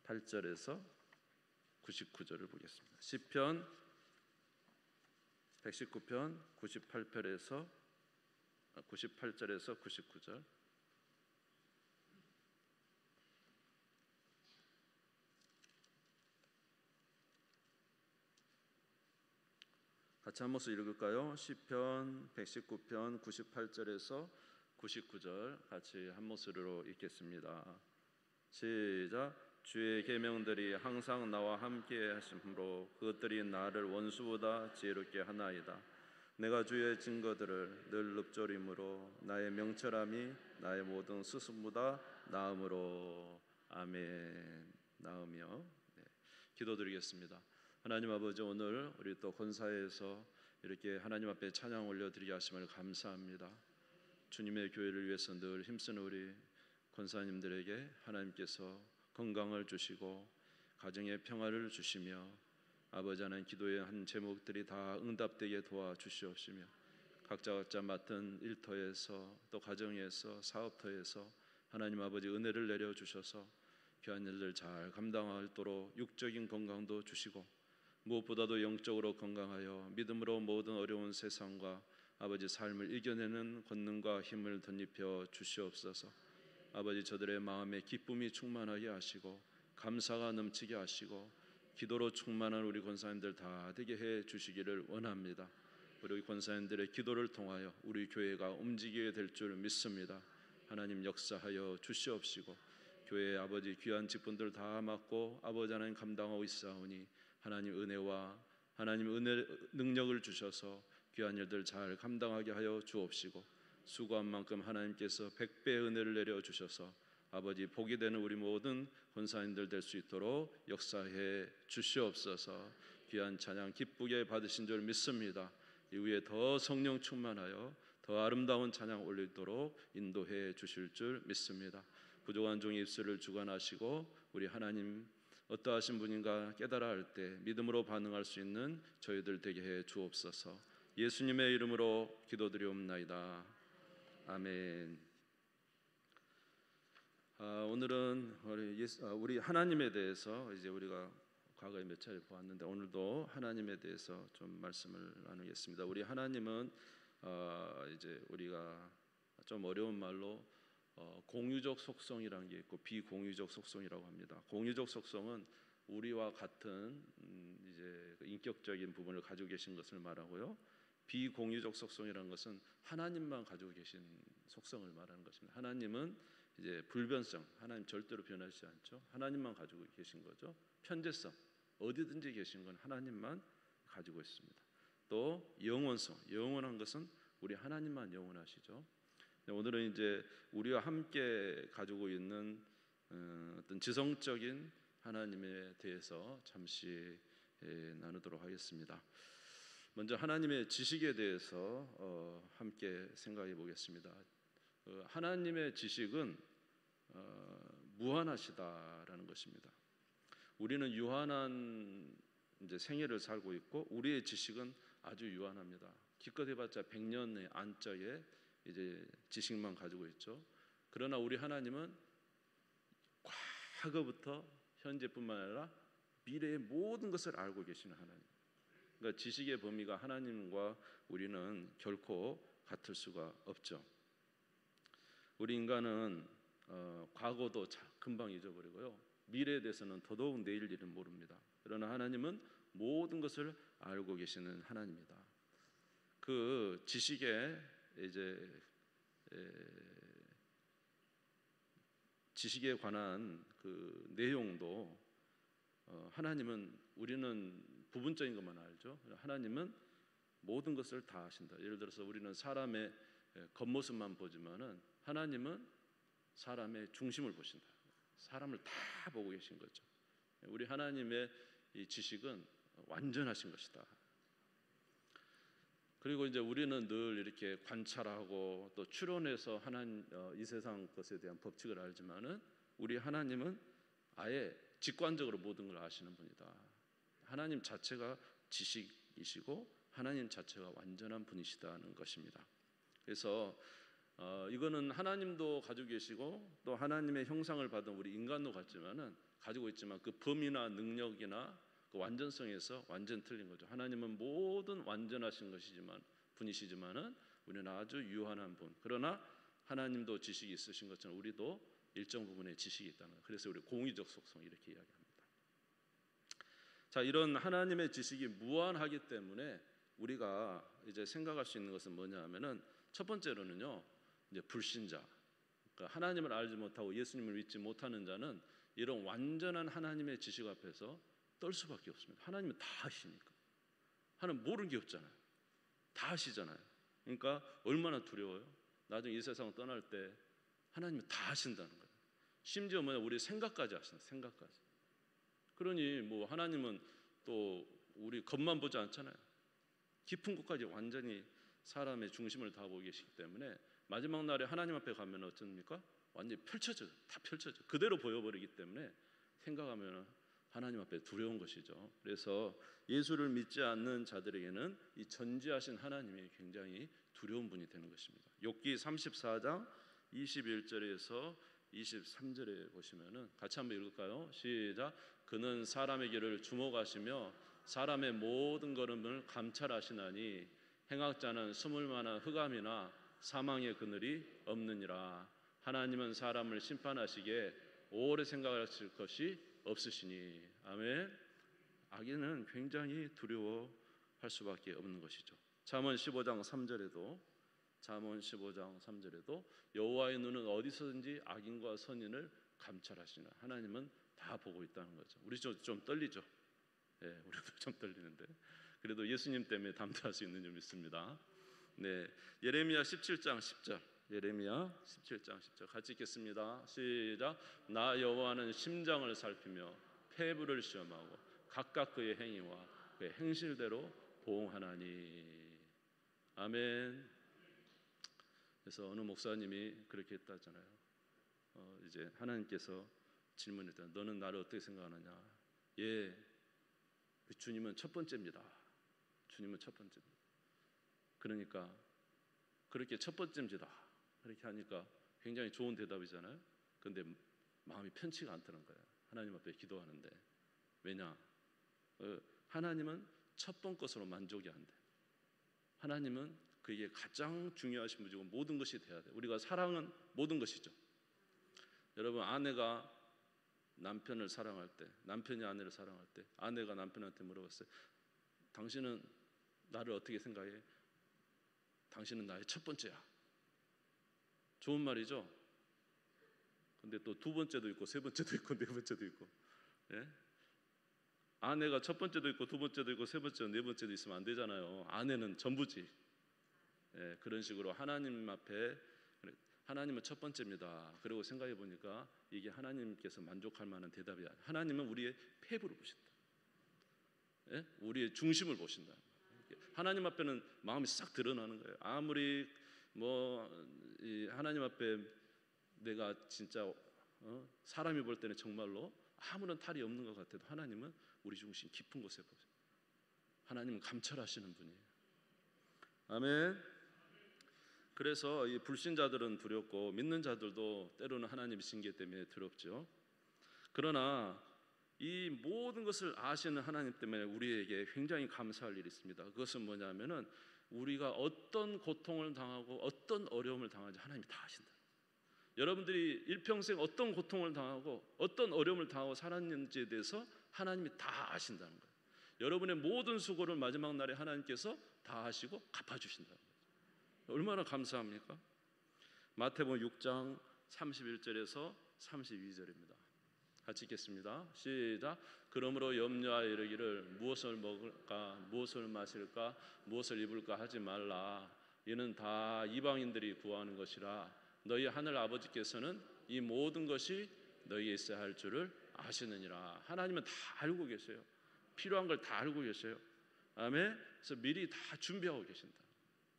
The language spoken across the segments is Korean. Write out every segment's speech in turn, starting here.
98절에서 99절을 보겠습니다. 시편 119편 98절에서 99절. 같이 한 목소리 읽을까요? 시편 119편 98절에서 99절 같이 한 목소리로 읽겠습니다. 시작. 주의 계명들이 항상 나와 함께 하심으로 그것들이 나를 원수보다 지혜롭게 하나이다. 내가 주의 증거들을 늘 읊조림으로 나의 명철함이 나의 모든 스승보다 나음으로. 아멘. 나으며. 기도드리겠습니다. 하나님 아버지, 오늘 우리 또 권사에서 이렇게 하나님 앞에 찬양 올려드리게 하심을 감사합니다. 주님의 교회를 위해서 늘 힘쓰는 우리 권사님들에게 하나님께서 건강을 주시고 가정의 평화를 주시며 아버지 하나님 기도의 한 제목들이 다 응답되게 도와주시옵시며 각자 맡은 일터에서 또 가정에서 사업터에서 하나님 아버지 은혜를 내려주셔서 귀한 일들 잘 감당하도록 육적인 건강도 주시고 무엇보다도 영적으로 건강하여 믿음으로 모든 어려운 세상과 아버지 삶을 이겨내는 권능과 힘을 덧입혀 주시옵소서. 아버지, 저들의 마음에 기쁨이 충만하게 하시고 감사가 넘치게 하시고 기도로 충만한 우리 권사님들 다 되게 해 주시기를 원합니다. 우리 권사님들의 기도를 통하여 우리 교회가 움직이게 될 줄 믿습니다. 하나님 역사하여 주시옵시고 교회의 아버지 귀한 직분들 다 맡고 아버지 하나님 감당하고 있사오니 하나님 은혜와 하나님 은혜 능력을 주셔서 귀한 일들 잘 감당하게 하여 주옵시고 수고한 만큼 하나님께서 100배의 은혜를 내려주셔서 아버지 복이 되는 우리 모든 권사님들 될 수 있도록 역사해 주시옵소서. 귀한 찬양 기쁘게 받으신 줄 믿습니다. 이후에 더 성령 충만하여 더 아름다운 찬양 올리도록 인도해 주실 줄 믿습니다. 부족한 종의 입술을 주관하시고 우리 하나님 어떠하신 분인가 깨달아 할 때 믿음으로 반응할 수 있는 저희들 되게 해 주옵소서. 예수님의 이름으로 기도드리옵나이다. 아멘. 오늘은 우리 하나님에 대해서 이제 우리가 과거에 몇 차례 보았는데 오늘도 하나님에 대해서 좀 말씀을 나누겠습니다. 우리 하나님은 이제 우리가 좀 어려운 말로 공유적 속성이라는 게 있고 비공유적 속성이라고 합니다. 공유적 속성은 우리와 같은 이제 인격적인 부분을 가지고 계신 것을 말하고요. 비공유적 속성이라는 것은 하나님만 가지고 계신 속성을 말하는 것입니다. 하나님은 이제 불변성, 하나님 절대로 변하지 않죠. 하나님만 가지고 계신 거죠. 편재성, 어디든지 계신 건 하나님만 가지고 있습니다. 또 영원성, 영원한 것은 우리 하나님만 영원하시죠. 오늘은 이제 우리와 함께 가지고 있는 어떤 지성적인 하나님에 대해서 잠시 나누도록 하겠습니다. 먼저 하나님의 지식에 대해서 함께 생각해 보겠습니다. 하나님의 지식은 무한하시다라는 것입니다. 우리는 유한한 이제 생애를 살고 있고 우리의 지식은 아주 유한합니다. 기껏 해봤자 100년의 안짝에 이제 지식만 가지고 있죠. 그러나 우리 하나님은 과거부터 현재뿐만 아니라 미래의 모든 것을 알고 계시는 하나님. 그러니까 지식의 범위가 하나님과 우리는 결코 같을 수가 없죠. 우리 인간은 과거도 금방 잊어버리고요. 미래에 대해서는 더더욱 내일 일은 모릅니다. 그러나 하나님은 모든 것을 알고 계시는 하나님이다. 그 지식의 이제 지식에 관한 그 내용도 하나님은 우리는 부분적인 것만 알죠. 하나님은 모든 것을 다 아신다. 예를 들어서 우리는 사람의 겉모습만 보지만은 하나님은 사람의 중심을 보신다. 사람을 다 보고 계신 거죠. 우리 하나님의 이 지식은 완전하신 것이다. 그리고 이제 우리는 늘 이렇게 관찰하고 또 추론해서 하나님 이 세상 것에 대한 법칙을 알지만은 우리 하나님은 아예 직관적으로 모든 걸 아시는 분이다. 하나님 자체가 지식이시고 하나님 자체가 완전한 분이시다는 것입니다. 그래서 이거는 하나님도 가지고 계시고 또 하나님의 형상을 받은 우리 인간도 가지고 있지만 그 범위나 능력이나 그 완전성에서 완전 틀린 거죠. 하나님은 모든 완전하신 분이시지만은 우리는 아주 유한한 분. 그러나 하나님도 지식이 있으신 것처럼 우리도 일정 부분의 지식이 있다는 거예요. 그래서 우리 공의적 속성 이렇게 이야기합니다. 자, 이런 하나님의 지식이 무한하기 때문에 우리가 이제 생각할 수 있는 것은 뭐냐 하면은 첫 번째로는요, 이제 불신자, 그러니까 하나님을 알지 못하고 예수님을 믿지 못하는 자는 이런 완전한 하나님의 지식 앞에서 떨 수밖에 없습니다. 하나님은 다 아시니까. 하나님 모르는 게 없잖아요. 다 아시잖아요. 그러니까 얼마나 두려워요. 나중에 이 세상을 떠날 때 하나님은 다 아신다는 거예요. 심지어 우리 생각까지 아신다. 생각까지. 그러니 하나님은 또 우리 겉만 보지 않잖아요. 깊은 곳까지 완전히 사람의 중심을 다 보고 계시기 때문에 마지막 날에 하나님 앞에 가면 어떻습니까? 완전히 펼쳐져요. 다 펼쳐져. 그대로 보여버리기 때문에 생각하면 하나님 앞에 두려운 것이죠. 그래서 예수를 믿지 않는 자들에게는 이 전지하신 하나님이 굉장히 두려운 분이 되는 것입니다. 욥기 34장 21절에서 23절에 보시면은 같이 한번 읽을까요? 시작. 그는 사람의 길을 주목하시며 사람의 모든 걸음을 감찰하시나니 행악자는 숨을 만한 흑암이나 사망의 그늘이 없느니라. 하나님은 사람을 심판하시기에 오래 생각하실 것이 없으시니. 아멘. 악인은 굉장히 두려워할 수밖에 없는 것이죠. 잠언 15장 3절에도 여호와의 눈은 어디서든지 악인과 선인을 감찰하시나. 하나님은 다 보고 있다는 거죠. 우리 좀 떨리죠. 우리도 좀 떨리는데 그래도 예수님 때문에 담대할 수 있는 줄 믿습니다. 예레미야 17장 10절. 예레미야 17장 10절 같이 읽겠습니다. 시작. 나 여호와는 심장을 살피며 폐부를 시험하고 각각 그의 행위와 그의 행실대로 보응하나니. 아멘. 그래서 어느 목사님이 그렇게 했다잖아요. 이제 하나님께서 질문했다. 너는 나를 어떻게 생각하느냐? 주님은 첫 번째입니다. 주님은 첫 번째입니다. 그러니까 그렇게 첫 번째입니다. 그렇게 하니까 굉장히 좋은 대답이잖아요. 그런데 마음이 편치가 않다는 거예요. 하나님 앞에 기도하는데. 왜냐? 하나님은 첫 번 것으로 만족이 안 돼. 하나님은 그게 가장 중요하신 분이고 모든 것이 돼야 돼. 우리가 사랑은 모든 것이죠. 여러분, 아내가 남편을 사랑할 때, 남편이 아내를 사랑할 때, 아내가 남편한테 물어봤어요. 당신은 나를 어떻게 생각해? 당신은 나의 첫 번째야. 좋은 말이죠. 근데 또 두 번째도 있고 세 번째도 있고 네 번째도 있고. 아내가 첫 번째도 있고 두 번째도 있고 세 번째도 네 번째도 있으면 안 되잖아요. 아내는 전부지. 그런 식으로 하나님 앞에 하나님은 첫 번째입니다. 그리고 생각해 보니까 이게 하나님께서 만족할 만한 대답이 아니에요. 하나님은 우리의 폐부를 보신다. 우리의 중심을 보신다. 하나님 앞에는 마음이 싹 드러나는 거예요. 아무리 하나님 앞에 내가 진짜 사람이 볼 때는 정말로 아무런 탈이 없는 것 같아도 하나님은 우리 중심 깊은 곳에 보세요. 하나님은 감찰하시는 분이에요. 아멘. 그래서 이 불신자들은 두렵고 믿는 자들도 때로는 하나님의 징계 때문에 두렵죠. 그러나 이 모든 것을 아시는 하나님 때문에 우리에게 굉장히 감사할 일이 있습니다. 그것은 뭐냐면은 우리가 어떤 고통을 당하고 어떤 어려움을 당하는지 하나님이 다 아신다. 여러분들이 일평생 어떤 고통을 당하고 어떤 어려움을 당하고 살았는지에 대해서 하나님이 다 아신다는 거예요. 여러분의 모든 수고를 마지막 날에 하나님께서 다 하시고 갚아주신다는 거예요. 얼마나 감사합니까? 마태복음 6장 31절에서 32절입니다. 같이 읽겠습니다. 시작. 그러므로 염려하여 이르기를 무엇을 먹을까 무엇을 마실까 무엇을 입을까 하지 말라. 이는 다 이방인들이 구하는 것이라. 너희 하늘 아버지께서는 이 모든 것이 너희에 있어야 할 줄을 아시느니라. 하나님은 다 알고 계세요. 필요한 걸 다 알고 계세요. 아멘. 그래서 미리 다 준비하고 계신다.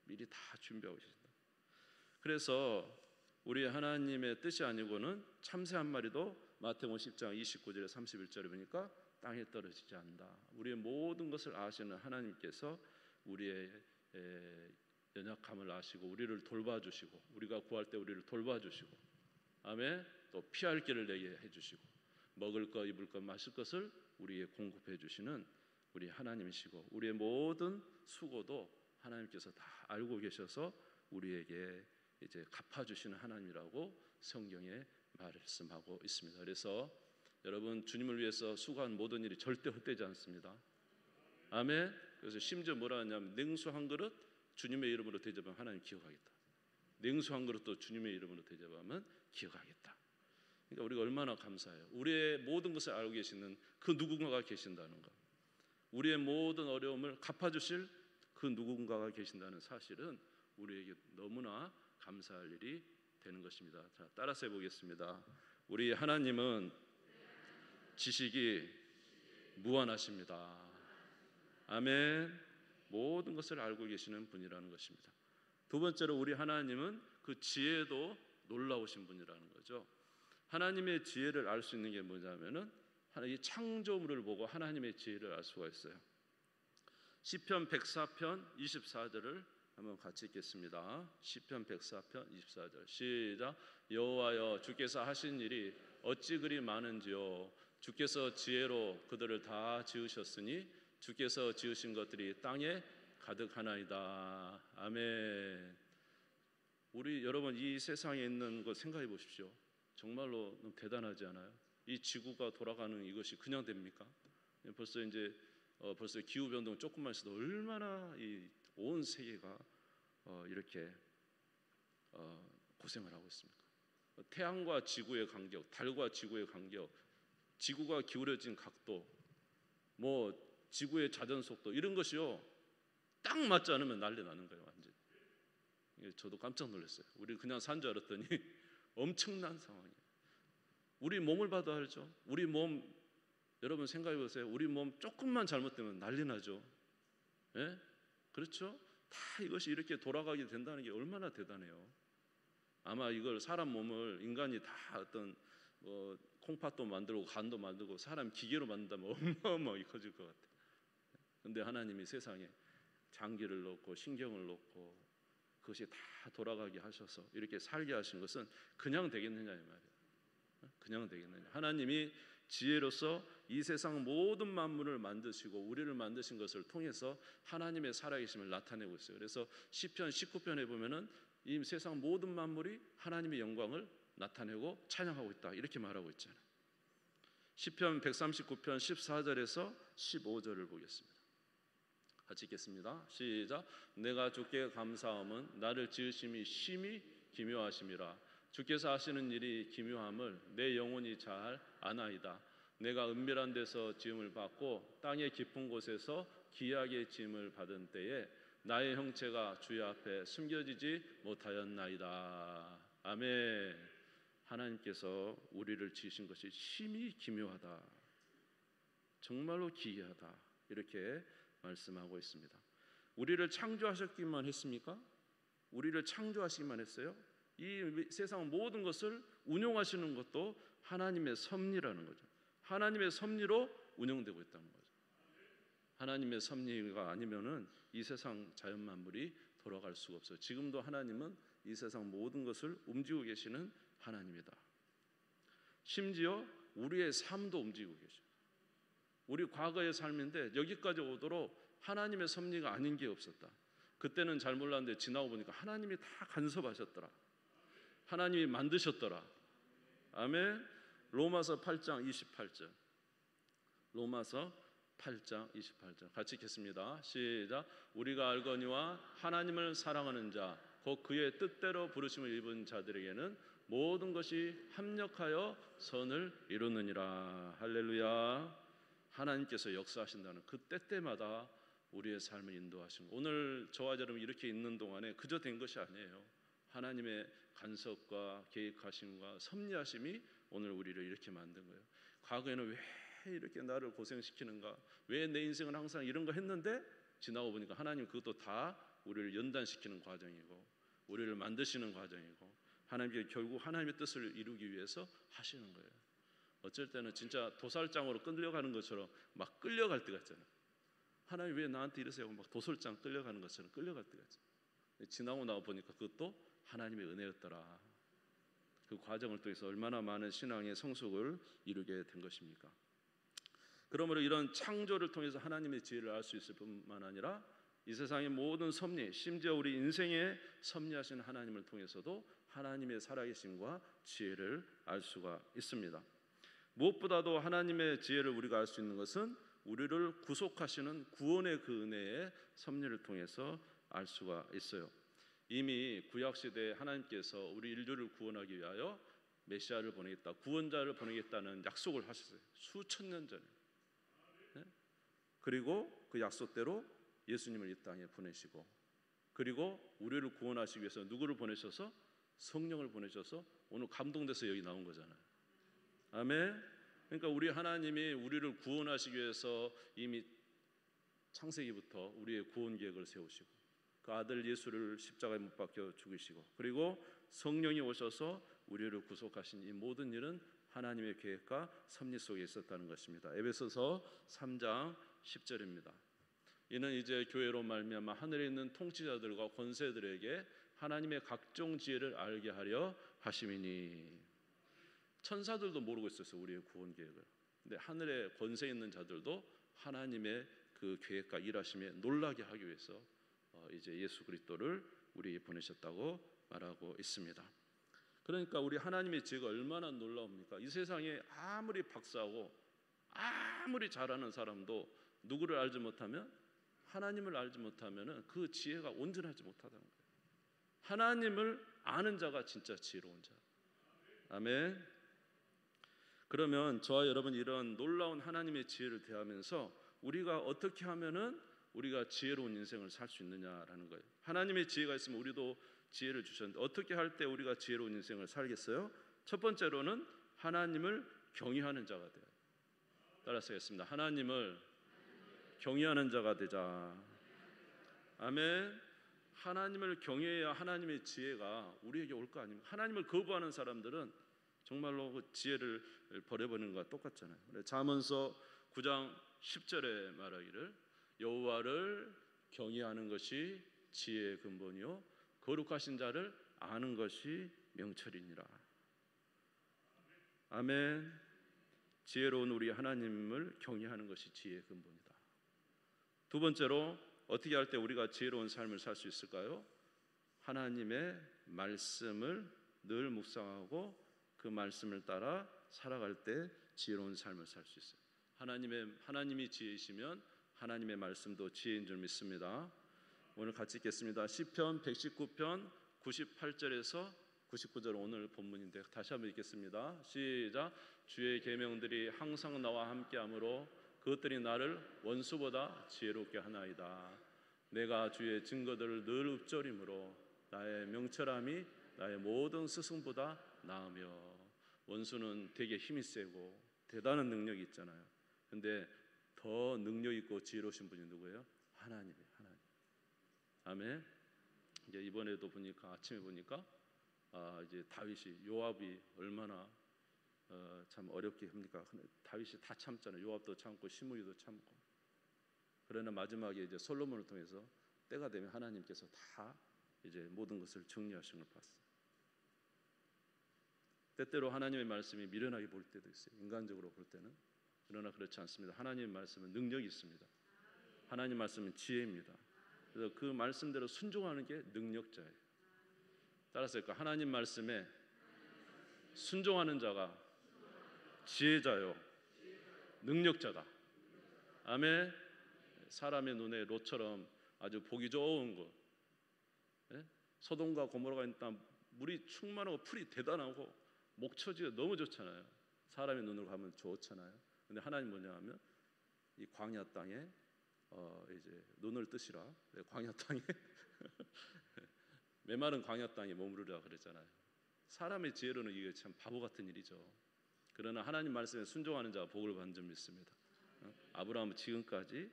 미리 다 준비하고 계신다. 그래서 우리 하나님의 뜻이 아니고는 참새 한 마리도 마태복음 10장 29절에 31절에 보니까 땅에 떨어지지 않는다. 우리의 모든 것을 아시는 하나님께서 우리의 연약함을 아시고 우리를 돌봐주시고 우리가 구할 때 우리를 돌봐주시고 아멘. 또 피할 길을 내게 해주시고 먹을 것 입을 것 마실 것을 우리에게 공급해 주시는 우리 하나님이시고 우리의 모든 수고도 하나님께서 다 알고 계셔서 우리에게 이제 갚아주시는 하나님이라고 성경에 말씀하고 있습니다. 그래서 여러분 주님을 위해서 수고한 모든 일이 절대 헛되지 않습니다. 아멘. 그래서 심지어 뭐라 하냐면 냉수 한 그릇 주님의 이름으로 대접하면 하나님 기억하겠다. 냉수 한 그릇도 주님의 이름으로 대접하면 기억하겠다. 그러니까 우리가 얼마나 감사해요. 우리의 모든 것을 알고 계시는 그 누군가가 계신다는 것, 우리의 모든 어려움을 갚아주실 그 누군가가 계신다는 사실은 우리에게 너무나 감사할 일이 되는 것입니다. 자, 따라서 해보겠습니다. 우리 하나님은 지식이 무한하십니다. 아멘. 모든 것을 알고 계시는 분이라는 것입니다. 두 번째로 우리 하나님은 그 지혜도 놀라우신 분이라는 거죠. 하나님의 지혜를 알 수 있는 게 뭐냐면은 이 창조물을 보고 하나님의 지혜를 알 수가 있어요. 시편 104편 24절을 한번 같이 읽겠습니다. 시편 104편 24절 시작. 여호와여 주께서 하신 일이 어찌 그리 많은지요. 주께서 지혜로 그들을 다 지으셨으니 주께서 지으신 것들이 땅에 가득하나이다. 아멘. 우리 여러분 이 세상에 있는 것 생각해 보십시오. 정말로 너무 대단하지 않아요? 이 지구가 돌아가는 이것이 그냥 됩니까? 벌써 이제 벌써 기후 변동 조금만 있어도 얼마나 이 온 세계가 이렇게 고생을 하고 있습니까? 태양과 지구의 간격, 달과 지구의 간격, 지구가 기울어진 각도, 뭐 지구의 자전 속도 이런 것이요 딱 맞지 않으면 난리 나는 거예요. 완전. 저도 깜짝 놀랐어요. 우리 그냥 산 줄 알았더니 엄청난 상황이에요. 우리 몸을 봐도 알죠. 우리 몸 여러분 생각해 보세요. 우리 몸 조금만 잘못되면 난리 나죠. 예? 그렇죠? 다 이것이 이렇게 돌아가게 된다는 게 얼마나 대단해요. 아마 이걸 사람 몸을 인간이 다 어떤 콩팥도 만들고 간도 만들고 사람 기계로 만든다면 어마어마하게 커질 것 같아요. 근데 하나님이 세상에 장기를 넣고 신경을 넣고 그것이 다 돌아가게 하셔서 이렇게 살게 하신 것은 그냥 되겠느냐 이 말이에요. 그냥 되겠느냐. 하나님이 지혜로서 이 세상 모든 만물을 만드시고 우리를 만드신 것을 통해서 하나님의 살아계심을 나타내고 있어요. 그래서 시편 19편에 보면은 이 세상 모든 만물이 하나님의 영광을 나타내고 찬양하고 있다 이렇게 말하고 있잖아요. 시편 139편 14절에서 15절을 보겠습니다. 같이 읽겠습니다. 시작. 내가 주께 감사함은 나를 지으심이 심히 기묘하심이라. 주께서 하시는 일이 기묘함을 내 영혼이 잘 아나이다. 내가 은밀한 데서 지음을 받고 땅의 깊은 곳에서 기이하게 지음을 받은 때에 나의 형체가 주의 앞에 숨겨지지 못하였나이다. 아멘. 하나님께서 우리를 지으신 것이 심히 기묘하다. 정말로 기이하다. 이렇게 말씀하고 있습니다. 우리를 창조하셨기만 했습니까? 우리를 창조하시기만 했어요? 이 세상 모든 것을 운용하시는 것도 하나님의 섭리라는 거죠. 하나님의 섭리로 운영되고 있다는 거죠. 하나님의 섭리가 아니면은 이 세상 자연 만물이 돌아갈 수가 없어요. 지금도 하나님은 이 세상 모든 것을 움직이고 계시는 하나님이다. 심지어 우리의 삶도 움직이고 계셔요. 우리 과거의 삶인데 여기까지 오도록 하나님의 섭리가 아닌 게 없었다. 그때는 잘 몰랐는데 지나고 보니까 하나님이 다 간섭하셨더라. 하나님이 만드셨더라. 아멘. 로마서 8장 28절. 로마서 8장 28절 같이 읽겠습니다. 시작. 우리가 알거니와 하나님을 사랑하는 자 곧 그의 뜻대로 부르심을 입은 자들에게는 모든 것이 합력하여 선을 이루느니라. 할렐루야. 하나님께서 역사하신다는 그 때때마다 우리의 삶을 인도하신 거. 오늘 저와 여러분 이렇게 있는 동안에 그저 된 것이 아니에요. 하나님의 간섭과 계획하심과 섭리하심이 오늘 우리를 이렇게 만든 거예요. 과거에는 왜 이렇게 나를 고생시키는가, 왜 내 인생은 항상 이런 거 했는데 지나고 보니까 하나님 그것도 다 우리를 연단시키는 과정이고 우리를 만드시는 과정이고 하나님께 결국 하나님의 뜻을 이루기 위해서 하시는 거예요. 어쩔 때는 진짜 도살장으로 끌려가는 것처럼 막 끌려갈 때가 있잖아요. 하나님 왜 나한테 이러세요? 막 도살장 끌려가는 것처럼 끌려갈 때가 있잖아요. 지나고 나와 보니까 그것도 하나님의 은혜였더라. 그 과정을 통해서 얼마나 많은 신앙의 성숙을 이루게 된 것입니까? 그러므로 이런 창조를 통해서 하나님의 지혜를 알 수 있을 뿐만 아니라 이 세상의 모든 섭리, 심지어 우리 인생에 섭리하신 하나님을 통해서도 하나님의 살아계심과 지혜를 알 수가 있습니다. 무엇보다도 하나님의 지혜를 우리가 알 수 있는 것은 우리를 구속하시는 구원의 그 은혜의 섭리를 통해서 알 수가 있어요. 이미 구약시대에 하나님께서 우리 인류를 구원하기 위하여 메시아를 보내겠다, 구원자를 보내겠다는 약속을 하셨어요. 수천 년 전에. 그리고 그 약속대로 예수님을 이 땅에 보내시고, 그리고 우리를 구원하시기 위해서 누구를 보내셔서? 성령을 보내셔서 오늘 감동돼서 여기 나온 거잖아요. 아멘. 그러니까 우리 하나님이 우리를 구원하시기 위해서 이미 창세기부터 우리의 구원 계획을 세우시고, 그 아들 예수를 십자가에 못 박혀 죽이시고, 그리고 성령이 오셔서 우리를 구속하신 이 모든 일은 하나님의 계획과 섭리 속에 있었다는 것입니다. 에베소서 3장 10절입니다. 이는 이제 교회로 말미암아 하늘에 있는 통치자들과 권세들에게 하나님의 각종 지혜를 알게 하려 하심이니. 천사들도 모르고 있었어요, 우리의 구원 계획을. 근데 하늘에 권세 있는 자들도 하나님의 그 계획과 일하심에 놀라게 하기 위해서 이제 예수 그리스도를 우리에게 보내셨다고 말하고 있습니다. 그러니까 우리 하나님의 지혜가 얼마나 놀라웁니까? 이 세상에 아무리 박사하고 아무리 잘하는 사람도 누구를 알지 못하면, 하나님을 알지 못하면 그 지혜가 온전하지 못하다는 거예요. 하나님을 아는 자가 진짜 지혜로운 자. 아멘. 그러면 저와 여러분, 이런 놀라운 하나님의 지혜를 대하면서 우리가 어떻게 하면은 우리가 지혜로운 인생을 살 수 있느냐라는 거예요. 하나님의 지혜가 있으면 우리도 지혜를 주셨는데 어떻게 할 때 우리가 지혜로운 인생을 살겠어요? 첫 번째로는 하나님을 경외하는 자가 돼요. 따라서 하겠습니다. 하나님을 경외하는 자가 되자. 아멘. 하나님을 경외해야 하나님의 지혜가 우리에게 올 거 아닙니까? 하나님을 거부하는 사람들은 정말로 그 지혜를 버려버리는 것과 똑같잖아요. 잠언서 9장 10절에 말하기를 여호와를 경외하는 것이 지혜의 근본이요 거룩하신 자를 아는 것이 명철이니라. 아멘. 지혜로운 우리 하나님을 경외하는 것이 지혜의 근본이다. 두 번째로 어떻게 할 때 우리가 지혜로운 삶을 살 수 있을까요? 하나님의 말씀을 늘 묵상하고 그 말씀을 따라 살아갈 때 지혜로운 삶을 살 수 있어요. 하나님이 지혜이시면 하나님의 말씀도 지혜인 줄 믿습니다. 오늘 같이 읽겠습니다. 시편 119편 98절에서 99절 오늘 본문인데 다시 한번 읽겠습니다. 시작. 주의 계명들이 항상 나와 함께하므로 그것들이 나를 원수보다 지혜롭게 하나이다. 내가 주의 증거들을 늘 읊조림으로 나의 명철함이 나의 모든 스승보다 나으며. 원수는 되게 힘이 세고 대단한 능력이 있잖아요. 근데 더 능력 있고 지혜로우신 분이 누구예요? 하나님이에요. 하나님. 아멘. 이제 이번에도 보니까 아침에 보니까 이제 다윗이 요압이 얼마나 참 어렵게 합니까? 다윗이 다 참잖아요. 요압도 참고 시므이도 참고. 그러나 마지막에 이제 솔로몬을 통해서 때가 되면 하나님께서 다 이제 모든 것을 정리하신 걸 봤어요. 때때로 하나님의 말씀이 미련하게 보일 때도 있어요. 인간적으로 볼 때는. 그러나 그렇지 않습니다. 하나님의 말씀은 능력이 있습니다. 하나님 말씀은 지혜입니다. 그래서 그 말씀대로 순종하는 게 능력자예요. 따라서 하나님 말씀에 순종하는 자가 지혜자요 능력자다. 아멘. 사람의 눈에 롯처럼 아주 보기 좋은 것, 소돔과 고모라가 있는 땅 물이 충만하고 풀이 대단하고 목초지가 너무 좋잖아요. 사람의 눈으로 가면 좋잖아요. 근데 하나님 뭐냐 하면 이 광야 땅에 이제 눈을 뜨시라. 광야 땅에 메마른 광야 땅에 머무르라 그랬잖아요. 사람의 지혜로는 이게 참 바보 같은 일이죠. 그러나 하나님 말씀에 순종하는 자가 복을 받는 줄 믿습니다. 아브라함은 지금까지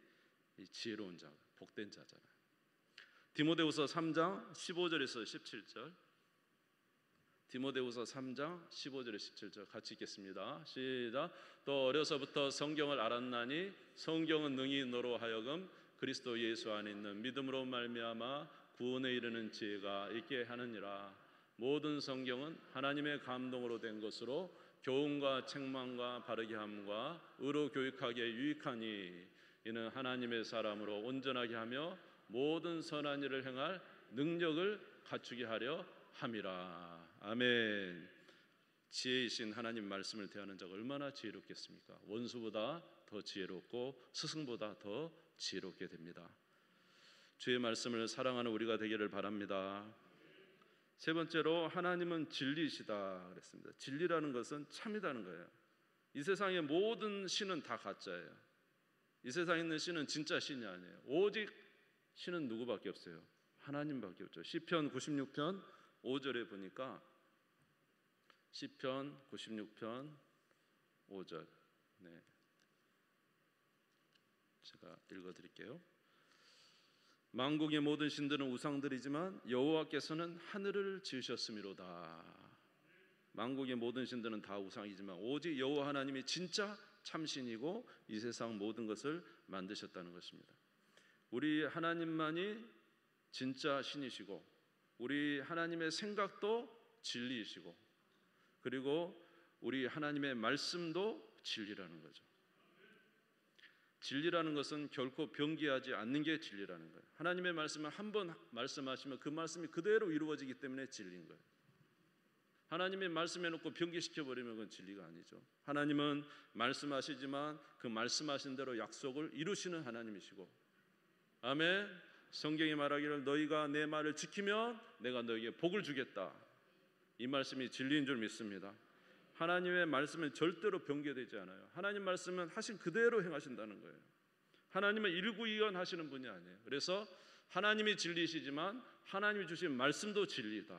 이 지혜로운 자, 복된 자잖아요. 디모데후서 3장 15절에서 17절. 디모데후서 3장 15절에 17절 같이 읽겠습니다. 시작. 또 어려서부터 성경을 알았나니 성경은 능히 너로 하여금 그리스도 예수 안에 있는 믿음으로 말미암아 구원에 이르는 지혜가 있게 하느니라. 모든 성경은 하나님의 감동으로 된 것으로 교훈과 책망과 바르게 함과 의로 교육하기에 유익하니 이는 하나님의 사람으로 온전하게 하며 모든 선한 일을 행할 능력을 갖추게 하려 함이라. 아멘. 지혜이신 하나님 말씀을 대하는 자가 얼마나 지혜롭겠습니까? 원수보다 더 지혜롭고 스승보다 더 지혜롭게 됩니다. 주의 말씀을 사랑하는 우리가 되기를 바랍니다. 세 번째로 하나님은 진리이시다 그랬습니다. 진리라는 것은 참이라는 거예요. 이 세상의 모든 신은 다 가짜예요. 이 세상에 있는 신은 진짜 신이 아니에요. 오직 신은 누구밖에 없어요? 하나님밖에 없죠. 시편 96편 5절에 보니까 시편 96편 5절 제가 읽어드릴게요. 만국의 모든 신들은 우상들이지만 여호와께서는 하늘을 지으셨음이로다. 만국의 모든 신들은 다 우상이지만 오직 여호와 하나님이 진짜 참신이고 이 세상 모든 것을 만드셨다는 것입니다. 우리 하나님만이 진짜 신이시고 우리 하나님의 생각도 진리이시고 그리고 우리 하나님의 말씀도 진리라는 거죠. 진리라는 것은 결코 변개하지 않는 게 진리라는 거예요. 하나님의 말씀을 한 번 말씀하시면 그 말씀이 그대로 이루어지기 때문에 진리인 거예요. 하나님의 말씀해 놓고 변개시켜버리면 그건 진리가 아니죠. 하나님은 말씀하시지만 그 말씀하신 대로 약속을 이루시는 하나님이시고 아멘. 성경이 말하기를 너희가 내 말을 지키면 내가 너희에게 복을 주겠다. 이 말씀이 진리인 줄 믿습니다. 하나님의 말씀은 절대로 변개되지 않아요. 하나님 말씀은 하신 그대로 행하신다는 거예요. 하나님은 일구이연 하시는 분이 아니에요. 그래서 하나님이 진리시지만 하나님이 주신 말씀도 진리다.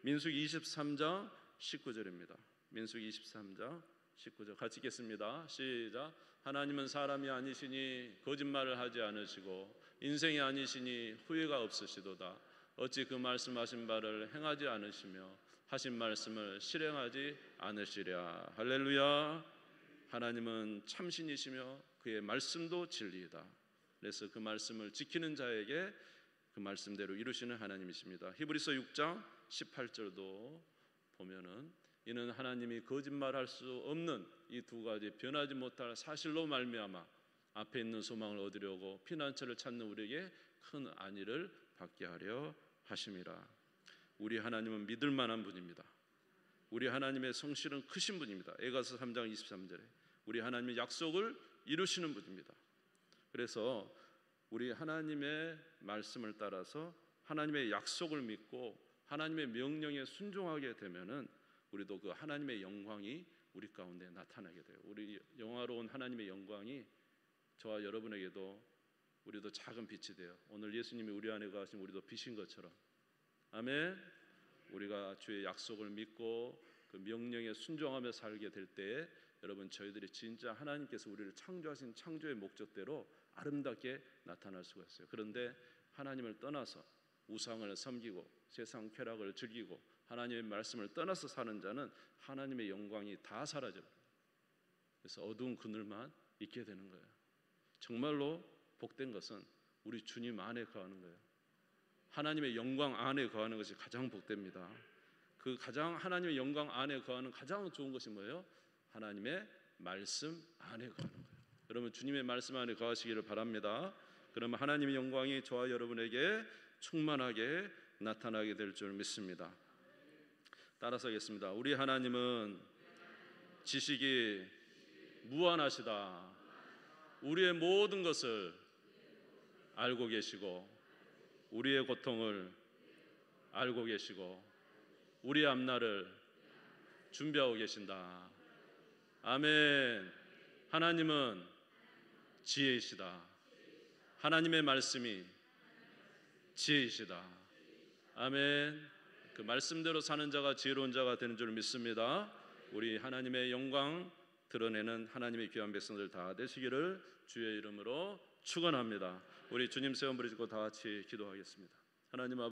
민수기 23장 19절입니다. 민수기 23장 19절 같이 읽겠습니다. 시작. 하나님은 사람이 아니시니 거짓말을 하지 않으시고 인생이 아니시니 후회가 없으시도다. 어찌 그 말씀하신 바를 행하지 않으시며 하신 말씀을 실행하지 않으시랴. 할렐루야. 하나님은 참신이시며 그의 말씀도 진리이다. 그래서 그 말씀을 지키는 자에게 그 말씀대로 이루시는 하나님이십니다. 히브리서 6장 18절도 보면은 이는 하나님이 거짓말할 수 없는 이 두 가지 변하지 못할 사실로 말미암아 앞에 있는 소망을 얻으려고 피난처를 찾는 우리에게 큰 안위를 받게 하려 하심이라. 우리 하나님은 믿을 만한 분입니다. 우리 하나님의 성실은 크신 분입니다. 에가서 3장 23절에 우리 하나님의 약속을 이루시는 분입니다. 그래서 우리 하나님의 말씀을 따라서 하나님의 약속을 믿고 하나님의 명령에 순종하게 되면은 우리도 그 하나님의 영광이 우리 가운데 나타나게 돼요. 우리 영화로운 하나님의 영광이 저와 여러분에게도 우리도 작은 빛이 돼요. 오늘 예수님이 우리 안에 거하신 우리도 빛인 것처럼 아멘. 우리가 주의 약속을 믿고 그 명령에 순종하며 살게 될 때에 여러분 저희들이 진짜 하나님께서 우리를 창조하신 창조의 목적대로 아름답게 나타날 수가 있어요. 그런데 하나님을 떠나서 우상을 섬기고 세상 쾌락을 즐기고 하나님의 말씀을 떠나서 사는 자는 하나님의 영광이 다 사라져요. 그래서 어두운 그늘만 있게 되는 거예요. 정말로 복된 것은 우리 주님 안에 거하는 거예요. 하나님의 영광 안에 거하는 것이 가장 복됩니다. 그 가장 하나님의 영광 안에 거하는 가장 좋은 것이 뭐예요? 하나님의 말씀 안에 거하는 거예요. 여러분 주님의 말씀 안에 거하시기를 바랍니다. 그러면 하나님의 영광이 저와 여러분에게 충만하게 나타나게 될 줄 믿습니다. 따라서 하겠습니다. 우리 하나님은 지식이 무한하시다. 우리의 모든 것을 알고 계시고 우리의 고통을 알고 계시고 우리의 앞날을 준비하고 계신다. 아멘. 하나님은 지혜이시다. 하나님의 말씀이 지혜이시다. 아멘. 그 말씀대로 사는 자가 지혜로운 자가 되는 줄 믿습니다. 우리 하나님의 영광 드러내는 하나님의 귀한 백성들 다 되시기를 주의 이름으로 축원합니다. 우리 주님 세움 부르짖고 다 같이 기도하겠습니다. 하나님 아버지